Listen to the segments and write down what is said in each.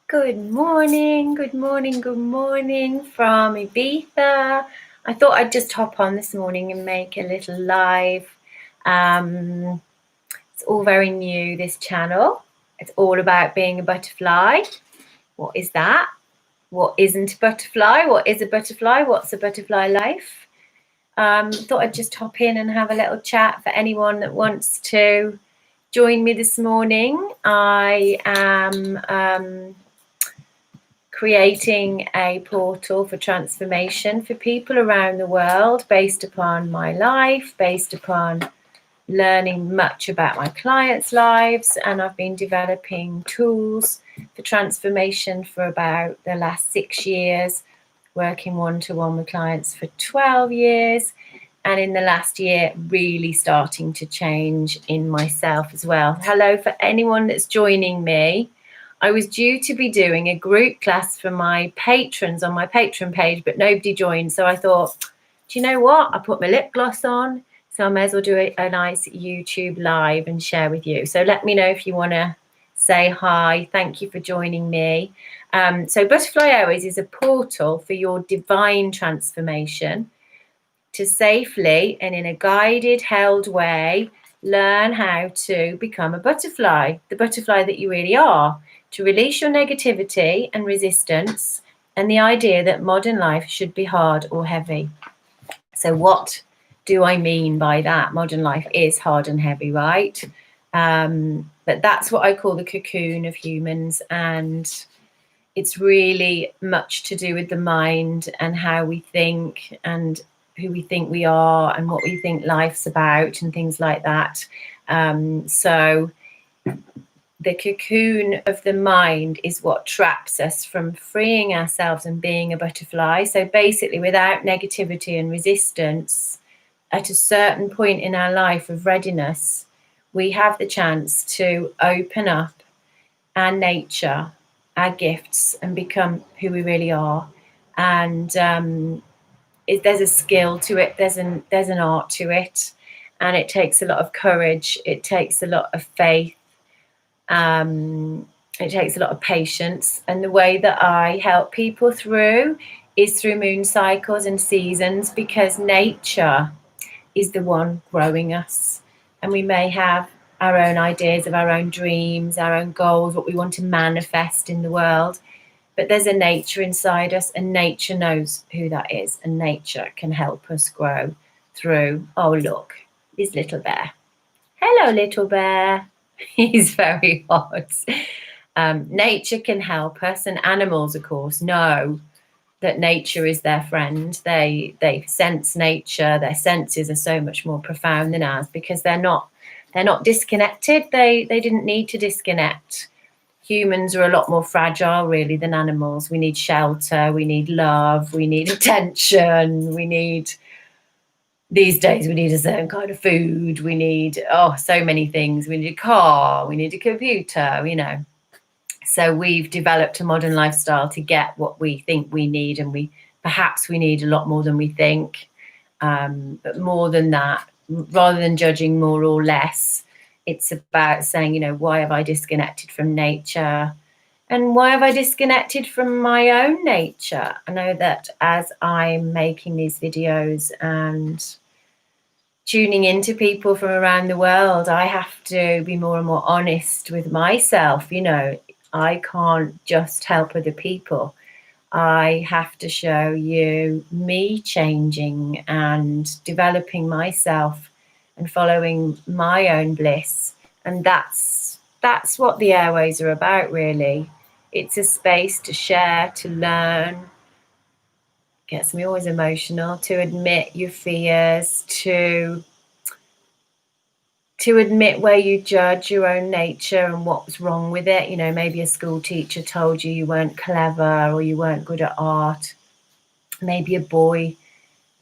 Good morning from Ibiza. I thought I'd just hop on this morning and make a little live. It's all very new, this channel. It's all about being a butterfly. What is that? What isn't a butterfly? What is a butterfly? What's a butterfly life? Thought I'd just hop in and have a little chat for anyone that wants to join me this morning. I am creating a portal for transformation for people around the world based upon my life, based upon learning much about my clients' lives, and I've been developing tools for transformation for about the last 6 years, working one-to-one with clients for 12 years, and in the last year really starting to change in myself as well. Hello for anyone that's joining me. I was due to be doing a group class for my patrons on my Patron page, but nobody joined. So I thought, do you know what? I put my lip gloss on, so I may as well do a nice YouTube live and share with you. So let me know if you want to say hi. Thank you for joining me. So Butterfly Airways is a portal for your divine transformation to safely and in a guided, held way, learn how to become a butterfly, the butterfly that you really are. To release your negativity and resistance and the idea that modern life should be hard or heavy. So what do I mean by that? Modern life is hard and heavy, right? But that's what I call the cocoon of humans, and it's really much to do with the mind and how we think and who we think we are and what we think life's about and things like that. So the cocoon of the mind is what traps us from freeing ourselves and being a butterfly. So basically, without negativity and resistance, at a certain point in our life of readiness, we have the chance to open up our nature, our gifts, and become who we really are. And there's a skill to it, there's an art to it, and it takes a lot of courage, it takes a lot of faith. It takes a lot of patience, and the way that I help people through is through moon cycles and seasons, because nature is the one growing us, and we may have our own ideas of our own dreams, our own goals, what we want to manifest in the world, but there's a nature inside us, and nature knows who that is, and nature can help us grow through. Oh, look, this little bear. Hello, little bear. He's very hot. Nature can help us, and animals, of course, know that nature is their friend. They sense nature. Their senses are so much more profound than ours because they're not disconnected. They didn't need to disconnect. Humans are a lot more fragile, really, than animals. We need shelter. We need love. We need attention. These days, we need a certain kind of food. We need, so many things. We need a car. We need a computer, So we've developed a modern lifestyle to get what we think we need. And perhaps we need a lot more than we think. But more than that, rather than judging more or less, it's about saying, why have I disconnected from nature? And why have I disconnected from my own nature? I know that as I'm making these videos and tuning into people from around the world, I have to be more and more honest with myself. I can't just help other people. I have to show you me changing and developing myself and following my own bliss. And that's what the Airways are about, really. It's a space to share, to learn. Gets me always emotional, to admit your fears, to admit where you judge your own nature and what's wrong with it. Maybe a school teacher told you weren't clever or you weren't good at art. Maybe a boy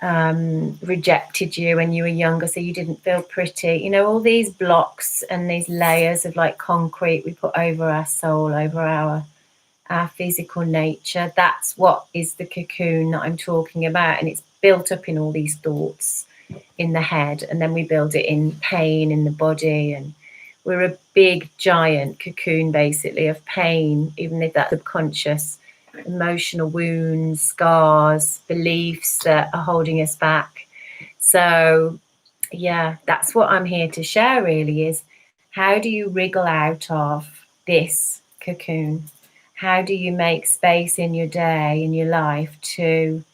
rejected you when you were younger, so you didn't feel pretty. All these blocks and these layers of like concrete we put over our soul, over our physical nature. That's what is the cocoon that I'm talking about, and it's built up in all these thoughts in the head, and then we build it in pain in the body, and we're a big giant cocoon basically of pain, even if that's subconscious, emotional wounds, scars, beliefs that are holding us back. So yeah, that's what I'm here to share really, is how do you wriggle out of this cocoon? How do you make space in your day, in your life, to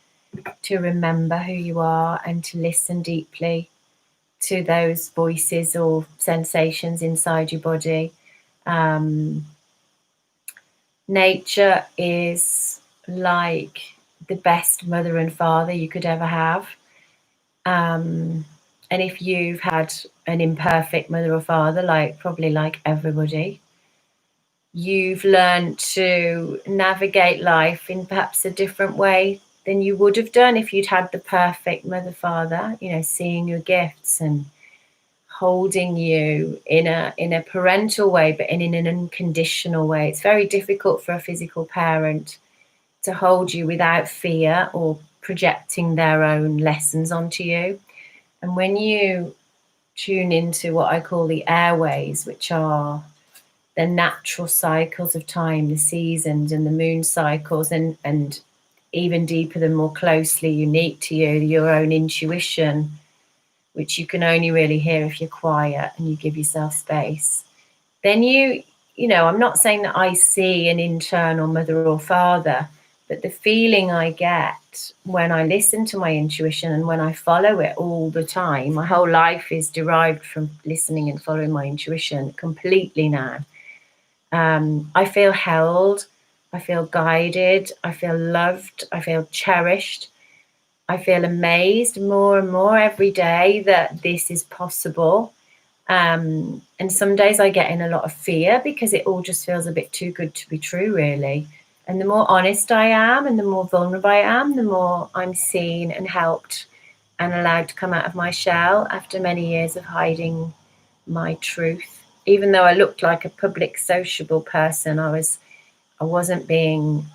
remember who you are and to listen deeply to those voices or sensations inside your body? Nature is like the best mother and father you could ever have. And if you've had an imperfect mother or father, probably like everybody, you've learned to navigate life in perhaps a different way than you would have done if you'd had the perfect mother, father, seeing your gifts and holding you in a parental way, but in an unconditional way. It's very difficult for a physical parent to hold you without fear or projecting their own lessons onto you. And when you tune into what I call the airways, which are the natural cycles of time, the seasons and the moon cycles, and even deeper than more closely unique to you, your own intuition, which you can only really hear if you're quiet and you give yourself space, then I'm not saying that I see an internal mother or father, but the feeling I get when I listen to my intuition and when I follow it all the time, my whole life is derived from listening and following my intuition completely now. I feel held, I feel guided, I feel loved, I feel cherished. I feel amazed more and more every day that this is possible. And some days I get in a lot of fear because it all just feels a bit too good to be true, really. And the more honest I am and the more vulnerable I am, the more I'm seen and helped and allowed to come out of my shell after many years of hiding my truth. Even though I looked like a public sociable person, I wasn't being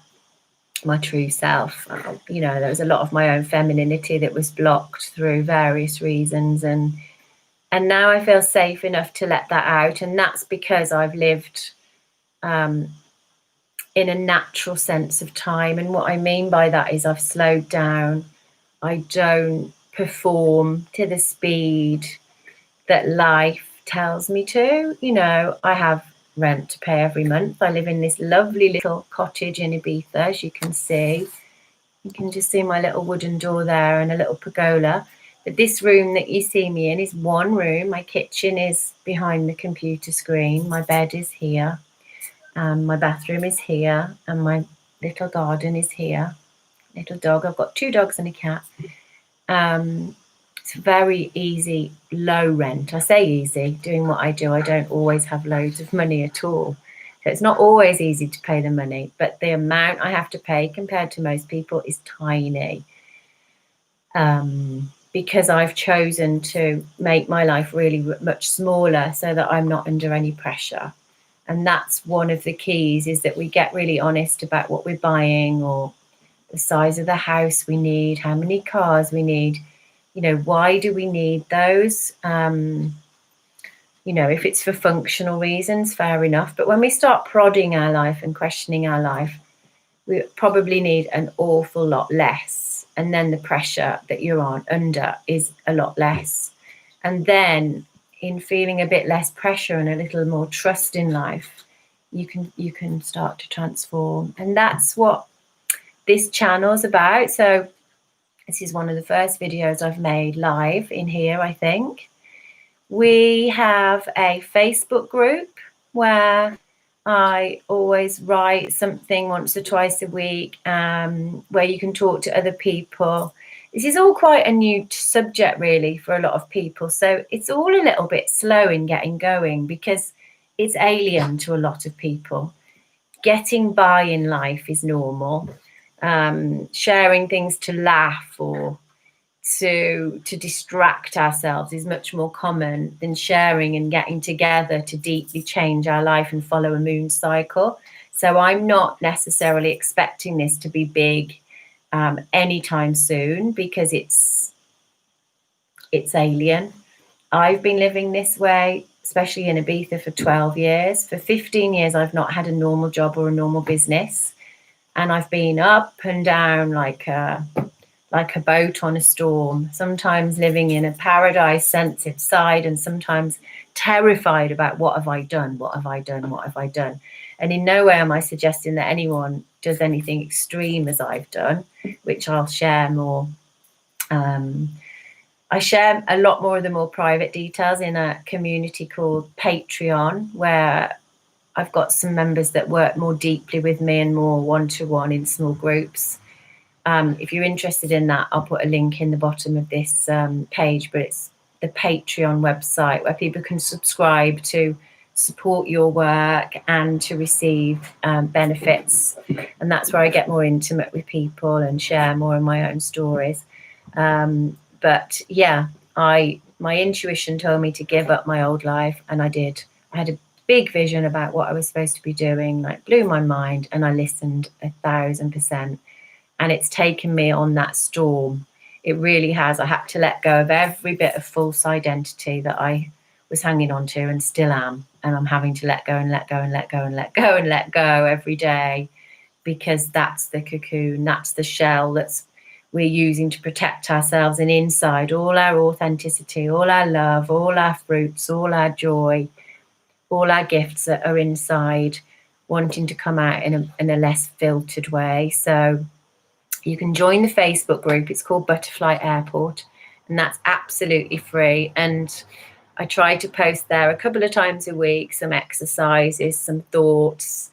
my true self. There was a lot of my own femininity that was blocked through various reasons, and now I feel safe enough to let that out. And that's because I've lived in a natural sense of time. And what I mean by that is I've slowed down. I don't perform to the speed that life tells me to. I have rent to pay every month. I live in this lovely little cottage in Ibiza, as you can see. You can just see my little wooden door there and a little pergola. But this room that you see me in is one room. My kitchen is behind the computer screen. My bed is here. My bathroom is here. And my little garden is here. Little dog. I've got 2 dogs and a cat. It's very easy, low rent. I say easy, doing what I do. I don't always have loads of money at all. So it's not always easy to pay the money, but the amount I have to pay compared to most people is tiny. Because I've chosen to make my life really much smaller so that I'm not under any pressure. And that's one of the keys, is that we get really honest about what we're buying, or the size of the house we need, how many cars we need. Why do we need those? If it's for functional reasons, fair enough. But when we start prodding our life and questioning our life, we probably need an awful lot less. And then the pressure that you're under is a lot less. And then in feeling a bit less pressure and a little more trust in life, you can start to transform. And that's what this channel is about. So this is one of the first videos I've made live in here, I think. We have a Facebook group where I always write something once or twice a week, where you can talk to other people. This is all quite a new subject, really, for a lot of people. So it's all a little bit slow in getting going because it's alien to a lot of people. Getting by in life is normal. Sharing things to laugh or to distract ourselves is much more common than sharing and getting together to deeply change our life and follow a moon cycle. So I'm not necessarily expecting this to be big anytime soon, because it's alien. I've been living this way especially in Ibiza, for 12 years. For 15 years, I've not had a normal job or a normal business. And I've been up and down like a boat on a storm, sometimes living in a paradise sensitive side and sometimes terrified about what have I done, what have I done, what have I done. And in no way am I suggesting that anyone does anything extreme as I've done, which I'll share more. I share a lot more of the more private details in a community called Patreon, where I've got some members that work more deeply with me and more one-to-one in small groups. If you're interested in that, I'll put a link in the bottom of this page, but it's the Patreon website where people can subscribe to support your work and to receive benefits. And that's where I get more intimate with people and share more of my own stories. But yeah, my intuition told me to give up my old life, and I did. I had a big vision about what I was supposed to be doing, like blew my mind, and I listened 1,000%. And it's taken me on that storm. It really has. I had to let go of every bit of false identity that I was hanging on to and still am. And I'm having to let go and let go and let go and let go and let go every day, because that's the cocoon, that's the shell that's we're using to protect ourselves, and inside all our authenticity, all our love, all our fruits, all our joy, all our gifts that are inside, wanting to come out in a less filtered way. So you can join the Facebook group. It's called Butterfly Airport, and that's absolutely free. And I try to post there a couple of times a week, some exercises, some thoughts.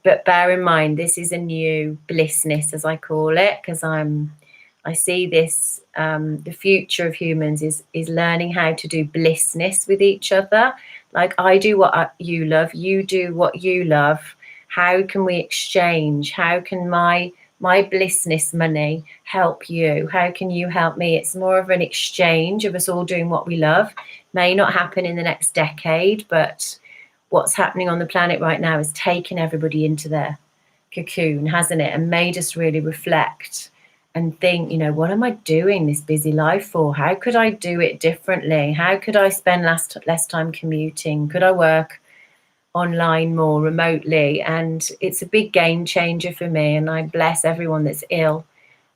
But bear in mind, this is a new blissness, as I call it, because I see this, the future of humans is learning how to do blissness with each other. Like, I do what you love, you do what you love. How can we exchange? How can my blissness money help you? How can you help me? It's more of an exchange of us all doing what we love. May not happen in the next decade, but what's happening on the planet right now is taking everybody into their cocoon, hasn't it? And made us really reflect and think, what am I doing this busy life for? How could I do it differently? How could I spend less time commuting? Could I work online more remotely? And it's a big game changer for me. And I bless everyone that's ill.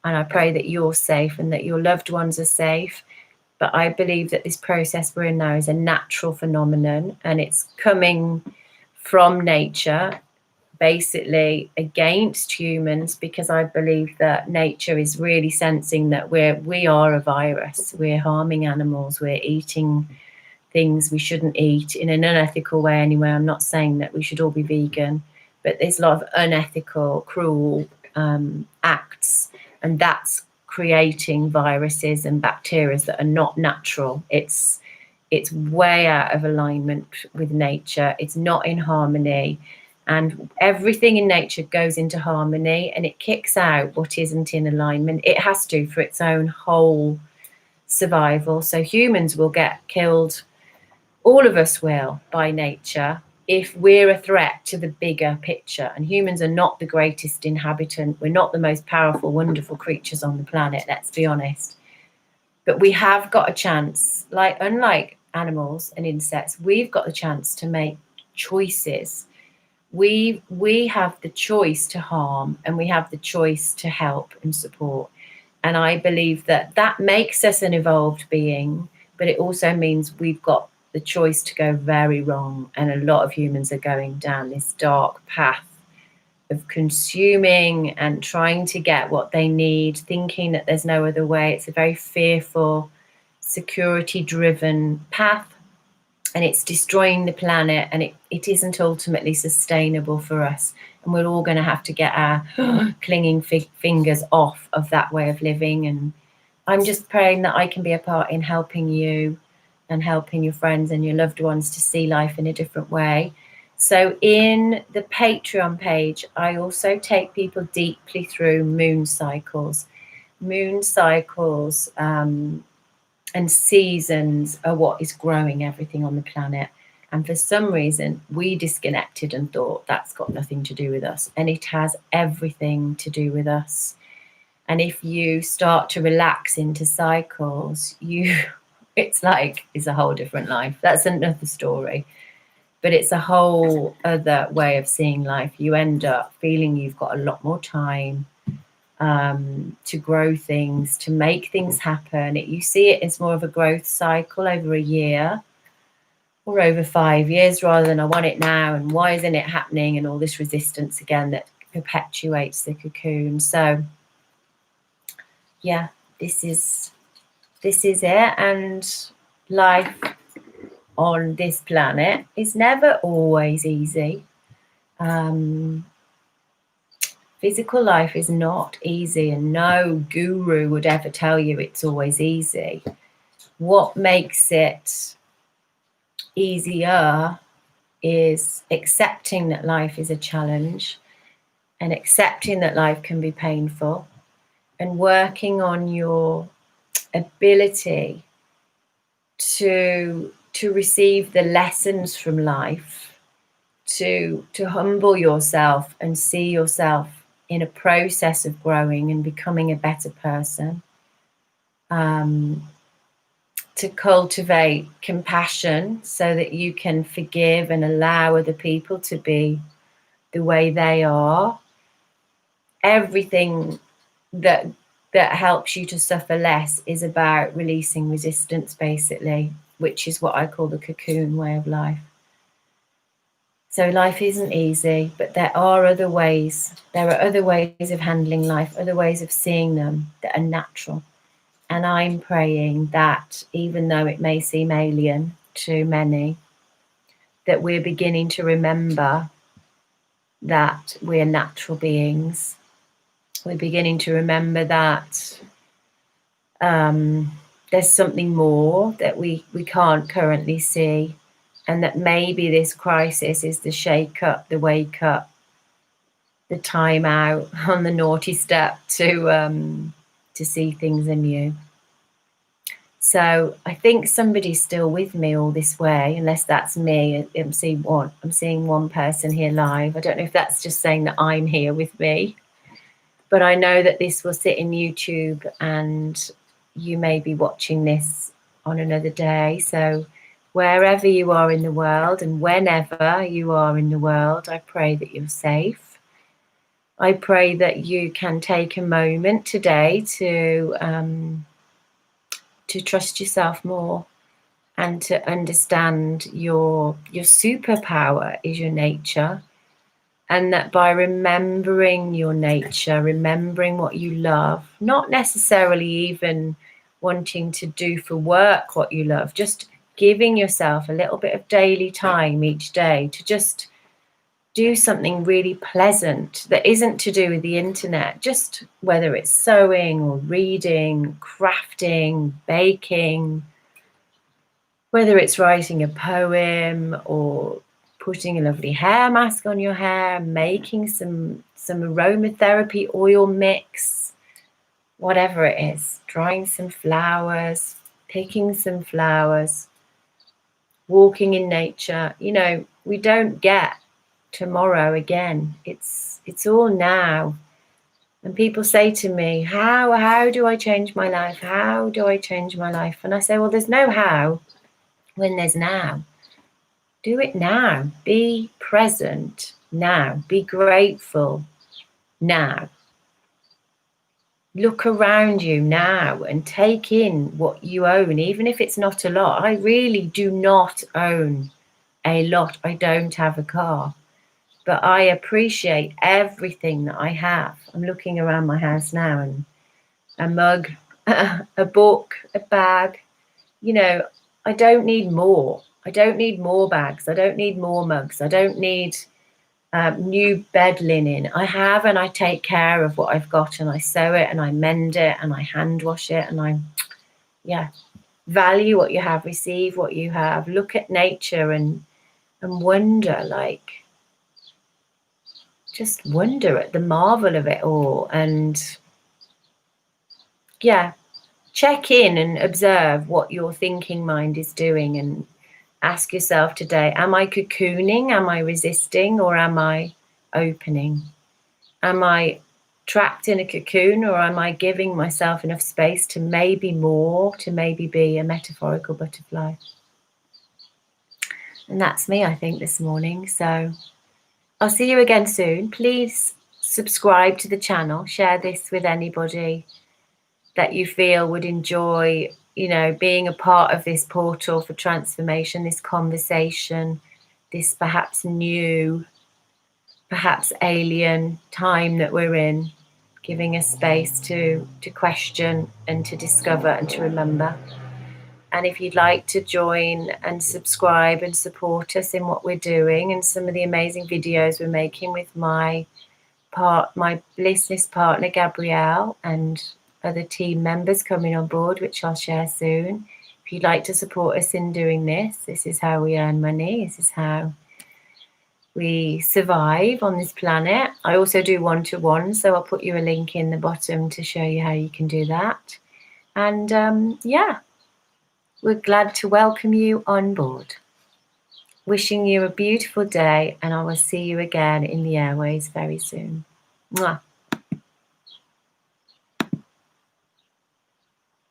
And I pray that you're safe and that your loved ones are safe. But I believe that this process we're in now is a natural phenomenon, and it's coming from nature, basically against humans, because I believe that nature is really sensing that we are a virus. We're harming animals. We're eating things we shouldn't eat in an unethical way anyway. I'm not saying that we should all be vegan, but there's a lot of unethical, cruel acts, and that's creating viruses and bacteria that are not natural. It's way out of alignment with nature. It's not in harmony, and everything in nature goes into harmony, and it kicks out what isn't in alignment. It has to, for its own whole survival. So humans will get killed, all of us will, by nature, if we're a threat to the bigger picture. And humans are not the greatest inhabitant. We're not the most powerful, wonderful creatures on the planet, let's be honest. But we have got a chance, unlike animals and insects, we've got the chance to make choices. We have the choice to harm, and we have the choice to help and support. And I believe that makes us an evolved being, but it also means we've got the choice to go very wrong. And a lot of humans are going down this dark path of consuming and trying to get what they need, thinking that there's no other way. It's a very fearful, security-driven path, and it's destroying the planet, and it isn't ultimately sustainable for us. And we're all going to have to get our clinging fingers off of that way of living. And I'm just praying that I can be a part in helping you and helping your friends and your loved ones to see life in a different way. So in the Patreon page, I also take people deeply through moon cycles. Moon cycles and seasons are what is growing everything on the planet. And for some reason, we disconnected and thought that's got nothing to do with us. And it has everything to do with us. And if you start to relax into cycles, it's a whole different life. That's another story. But it's a whole other way of seeing life. You end up feeling you've got a lot more time to grow things, to make things happen. You see it as more of a growth cycle over a year or over 5 years, rather than I want it now and why isn't it happening, and all this resistance again that perpetuates the cocoon. So yeah, this is it. And life on this planet is never always easy. Physical life is not easy, and no guru would ever tell you it's always easy. What makes it easier is accepting that life is a challenge, and accepting that life can be painful, and working on your ability to receive the lessons from life, to humble yourself and see yourself in a process of growing and becoming a better person, to cultivate compassion so that you can forgive and allow other people to be the way they are. Everything that helps you to suffer less is about releasing resistance, basically, which is what I call the cocoon way of life. So life isn't easy, but there are other ways. There are other ways of handling life, other ways of seeing them that are natural. And I'm praying that, even though it may seem alien to many, that we're beginning to remember that we're natural beings. We're beginning to remember that there's something more that we can't currently see, and that maybe this crisis is the shake up, the wake up, the time out on the naughty step to see things anew. So I think somebody's still with me all this way, unless that's me. I'm seeing one person here live. I don't know if that's just saying that I'm here with me, but I know that this will sit in YouTube, and you may be watching this on another day. So wherever you are in the world and whenever you are in the world, I pray that you're safe. I pray that you can take a moment today to trust yourself more, and to understand your superpower is your nature, and that by remembering your nature, remembering what you love, not necessarily even wanting to do for work what you love, just giving yourself a little bit of daily time each day to just do something really pleasant that isn't to do with the internet, just whether it's sewing or reading, crafting, baking, whether it's writing a poem or putting a lovely hair mask on your hair, making some aromatherapy oil mix, whatever it is, drying some flowers, picking some flowers, walking in nature. You know, we don't get tomorrow again. It's all now. And people say to me, how do I change my life? How do I change my life? And I say, well, there's no how when there's now. Do it now. Be present now. Be grateful now. Look around you now and take in what you own, even if it's not a lot. I really do not own a lot. I don't have a car, but I appreciate everything that I have. I'm looking around my house now, and a mug, a book, a bag. You know, I don't need more. I don't need more bags. I don't need more mugs. I don't need new bed linen. I have, and I take care of what I've got, and I sew it and I mend it and I hand wash it, and I value what you have, receive what you have, look at nature and wonder, like, just wonder at the marvel of it all. And check in and observe what your thinking mind is doing, and ask yourself today, am I cocooning? Am I resisting? Or am I opening? Am I trapped in a cocoon, or am I giving myself enough space to maybe more, to maybe be a metaphorical butterfly? And that's me, I think, this morning. So I'll see you again soon. Please subscribe to the channel, share this with anybody that you feel would enjoy, being a part of this portal for transformation, this conversation, this perhaps new, perhaps alien time that we're in, giving us space to question and to discover and to remember. And if you'd like to join and subscribe and support us in what we're doing and some of the amazing videos we're making with my business partner Gabrielle and other team members coming on board, which I'll share soon. If you'd like to support us in doing this is how we earn money. This is how we survive on this planet. I also do one-to-one, so I'll put you a link in the bottom to show you how you can do that. And we're glad to welcome you on board. Wishing you a beautiful day, and I will see you again in the Airways very soon. Mwah.